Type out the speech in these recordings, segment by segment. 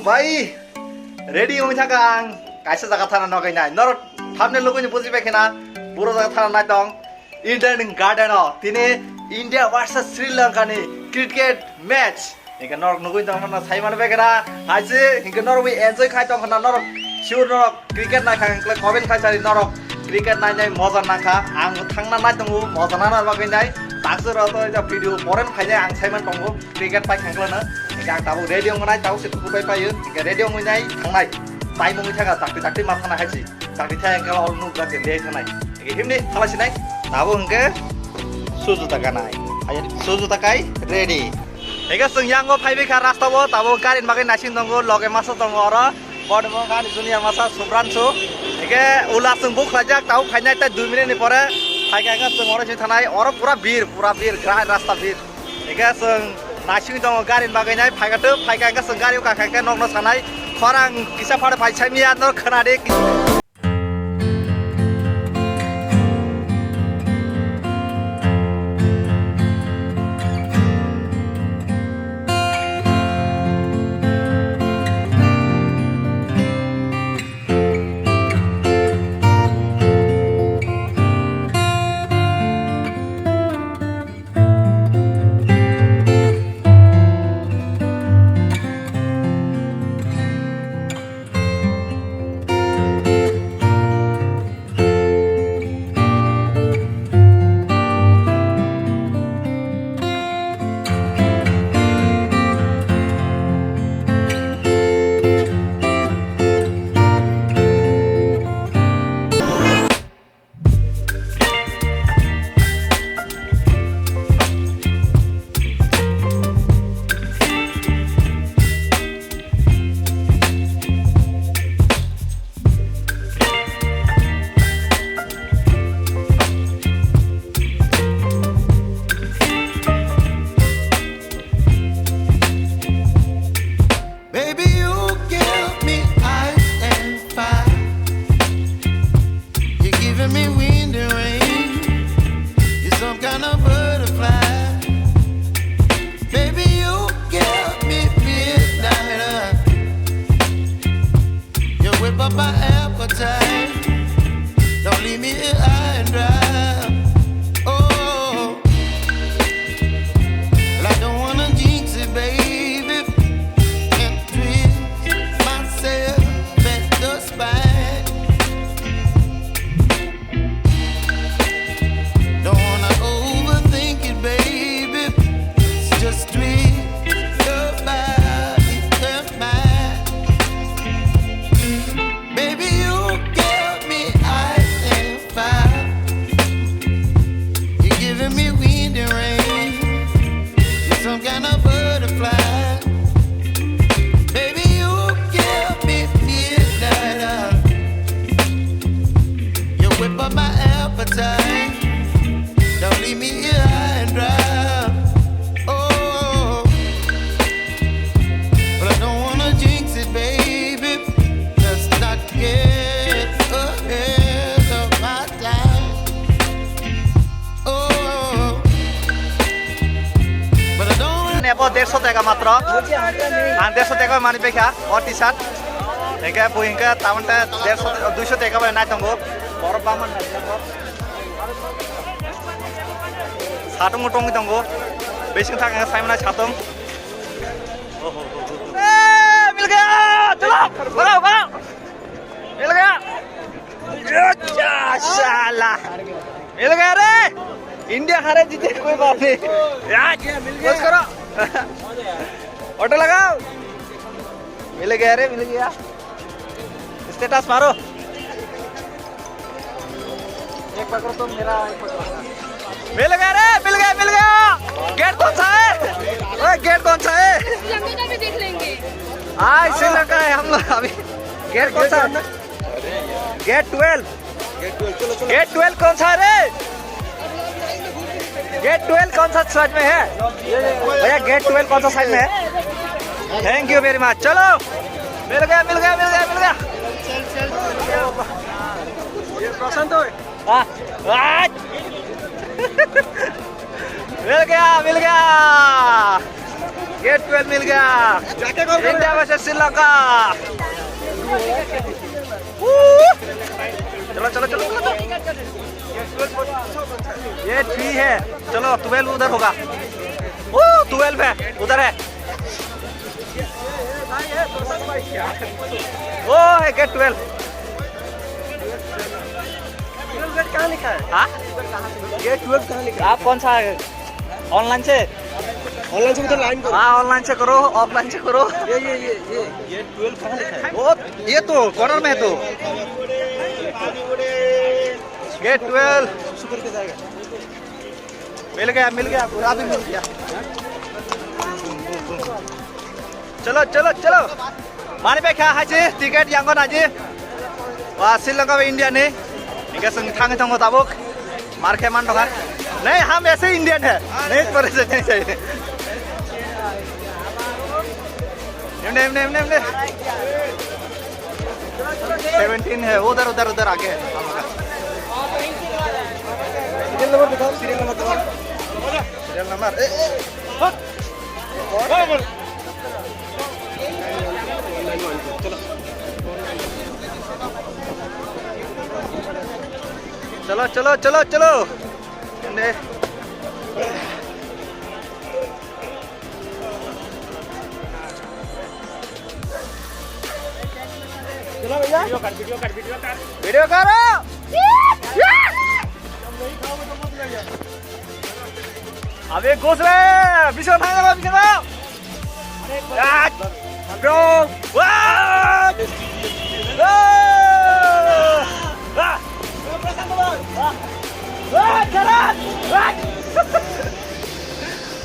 भाई रेडी हुई था कांग कैसे जगह था ना कहीं ना नर थामने लोगों ने बुझी बैठे ना बुरा जगह था ना तो इंडियन गार्डन हो तिने इंडिया वर्सेस श्रीलंका ने क्रिकेट मैच इनका नर नुकुई तो ना साइमन मन बैठे ना आज इनका नर भी एंजॉय खाई तो ना नर शिवर नर क्रिकेट ना खाएं क्लब कॉबिन खाई सारी नर क्रिकेट ना जाए मजा ना खा आंग थांगना ना तो मजा ना बाकी जाए ताकसर तो जब वीडियो परेन खाई जाए आंग साइमन तो क्रिकेट पाई खांगलो ना इनका ताबू रेडियो में ना ताऊ से तुक पाई पाई इनका रेडियो में जाए थांगनाय ताई मुंगी थागा ताकती माथाना हायसी ताकती थाया इनका ऑल नु गाते ले थानाय इनका हिमने खालासी नाय ताबू इनका सुजुता गानाय आया सुजुता काय रेडी इनका संयांगो फाइबे खा रास्ता वो ताबू गाड़ी मागे नासिन दंगो लगे मासा दंगो और बड़मो गाड़ी जुनिया मासा सुब्रांसु इनका उला संग बुक खाजाक ताऊ खाइनाय ता 2 मिनट नि परे फाइका संग और से थानाय और पूरा भीड़ ग्राहक रास्ता भीड़ इनका संग नासिन दंगो गाड़ी मागे नाय फाइका संग गाड़ी का खाइका नगनो सानाय खरां किसा फाड़ फाइसामिया न खोनादे Nebo 150 teka matro, 150 teka mani peka, और टी-शर्ट, देखा पुहिंग का तावन ता 150 200 teka बना ना तंगो, और बामन ना तंगो, सातों टोंग तंगो, बेसिंग था क्या साइमना छातों, मिल गया, चलो, बढ़ाओ, मिल गया, शाला, मिल गया रे, इंडिया हारे जीते कोई बात नहीं, यार, बस करो, ऑटो लगाओ, मिल गया रे, मिल गया, स्टेटस मारो, एक पकड़ो तुम मेरा, मिल गया रे, मिल गया, गेट कौन सा है, ओए गेट कौन सा है, श्रीलंका भी देख लेंगे, हाँ श्रीलंका है हम लोग अभी, गेट कौन सा, गेट 12, गेट 12 कौन सा रे? गेट 12 कौन सा साइड में है भैया? गेट 12 कौन सा साइड में है? Thank you very much. चलो मिल गया ये प्रशांत हो मिल गया गेट 12 मिल गया। India versus Sri Lanka. चलो चलो चलो चलो। ये 3 है। चलो 12 उधर होगा। 12 है उधर है। वो है गेट 12। कहाँ लिखा है? हाँ गेट 12 कहाँ लिखा आप कौन सा ऑनलाइन से? है? ऑनलाइन से उधर लाइन करो। हाँ ऑनलाइन से करो, ऑफलाइन से करो। ये गेट 12 कहाँ लिखा है? वो ये तो कॉर्नर में है तो गेट 12 सुपर के जाएगा। मिल गया पूरा भी मिल गया। चलो चलो चलो माने पे क्या है टिकट यांगो ना जी वहाँ श्रीलंका में इंडिया ने इनके संग थांगे थांगो ताबुक मार के मान रखा नहीं हम ऐसे इंडियन है नहीं परेशान नहीं चाहिए निम्ने 17 है उधर उधर उधर आगे है सीरियल नंबर बताओ। सीरियल नंबर बताओ। सीरियल नंबर चलो चलो चलो चलो चलो भैया। वीडियो करो अबे घुस रहे बिछो भागो ब्रो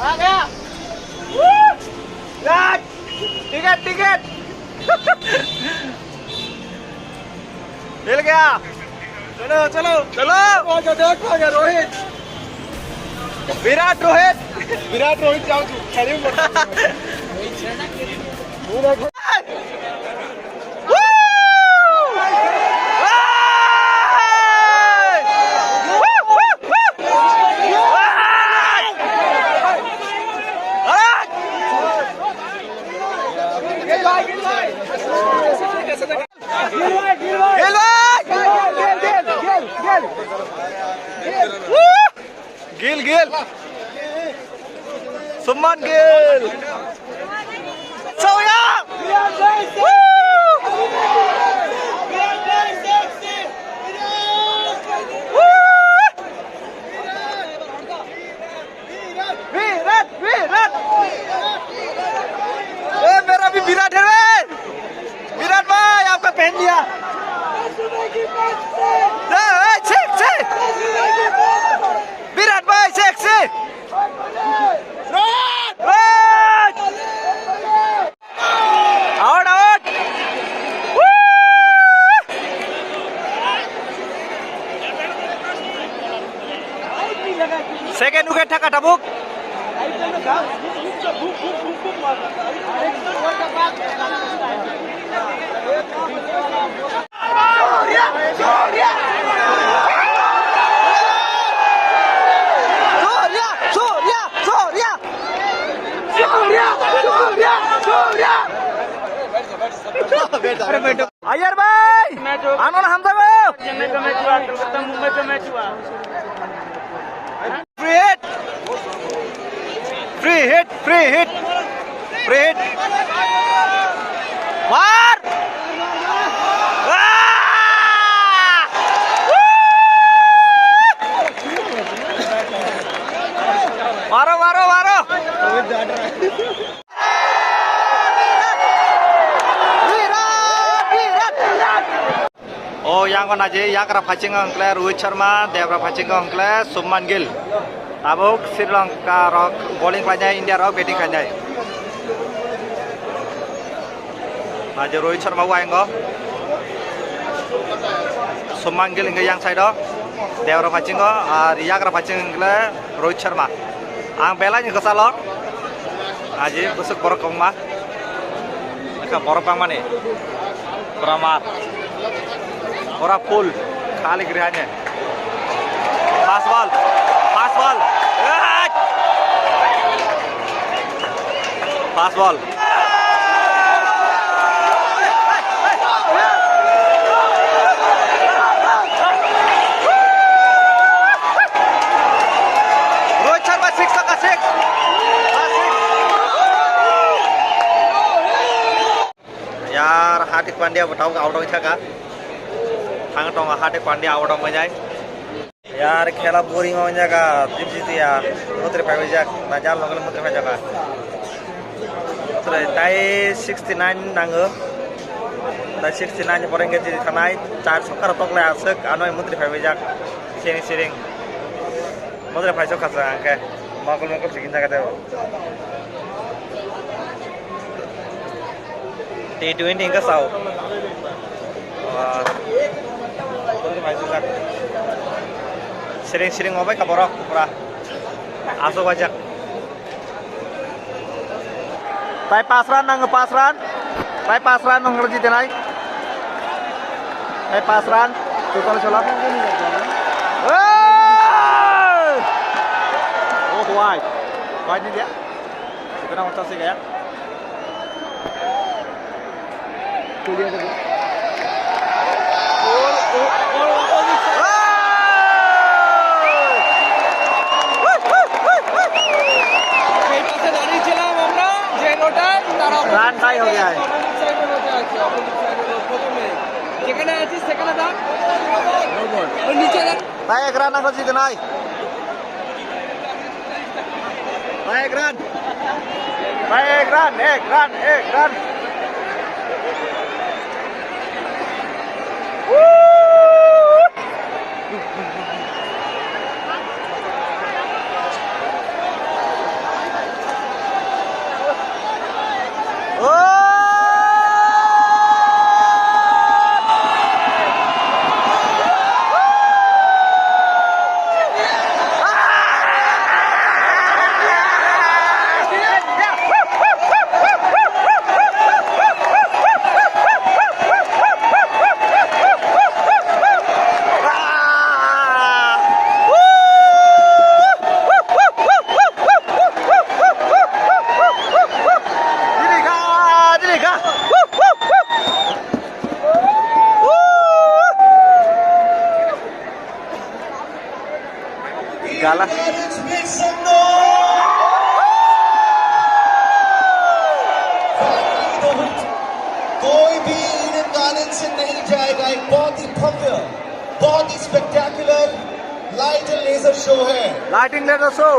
आ गया टिकट मिल गया चलो चलो चलो देख गया रोहित। विराट रोहित जाओ तू खेले मत। गिल सुमन गिल सोया विराट मेरा भी विराट है विराट भाई आपका पहन लिया विराट भाई सेक्सी आउट सेकेंड विकेट था काटाबुक अय्यर भाई आनो ना हम सब चेन्नई का मैच हुआ, कलकत्ता मुंबई का मैच हुआ। फ्री हिट मार मारो ओ yang ko naje yakra phaching angkle Rohit Sharma devra phaching angkle Shubman Gill abuk Sri Lanka rock bowling kanya India rock batting kanya naje Rohit Sharma wa engo Shubman Gill inge yang side devra phaching ar yakra phaching angkle Rohit Sharma ang bela ni kesalo naje busuk borok kongma ka borok pang mane Pramat पूरा full खाली ग्रहण है fast ball Fast ball. Rohit Sharma six ka six. यार हार्दिक पांड्या बताओ out हो का थांग Tong Hardik Pandya out हो जाए यार खेला बोरिंग हो जाएगा जीत जीती या मुद्रे फाइव जाक ना जाल लगल मुद्रे फाइव जाका मुद्रे ताई 69 नांगो ताई 69 परेंगे जी थानाय चार सकर तकले आसक आनय मुद्रे फाइव जाक सेरिंग सेरिंग मुद्रे फाइव खासा आंके मागल मागल सिकिन जागा दे T20 का साउ मुद्रे फाइव जाक sering-sering ngobek ka borok pura aso wajak tai pasran nang pasran nang ngerji tenai tai pasran tukang solap oh wide ni dia kita nak macam sih ya tu dia tu run tie हो गया है tie एक run अगर जीतना है tie एक run Gala. कोई भी इन गार्डन से नहीं जाएगा एक बहुत ही भव्य बहुत ही spectacular light and laser show है लाइटिंग लेजर शो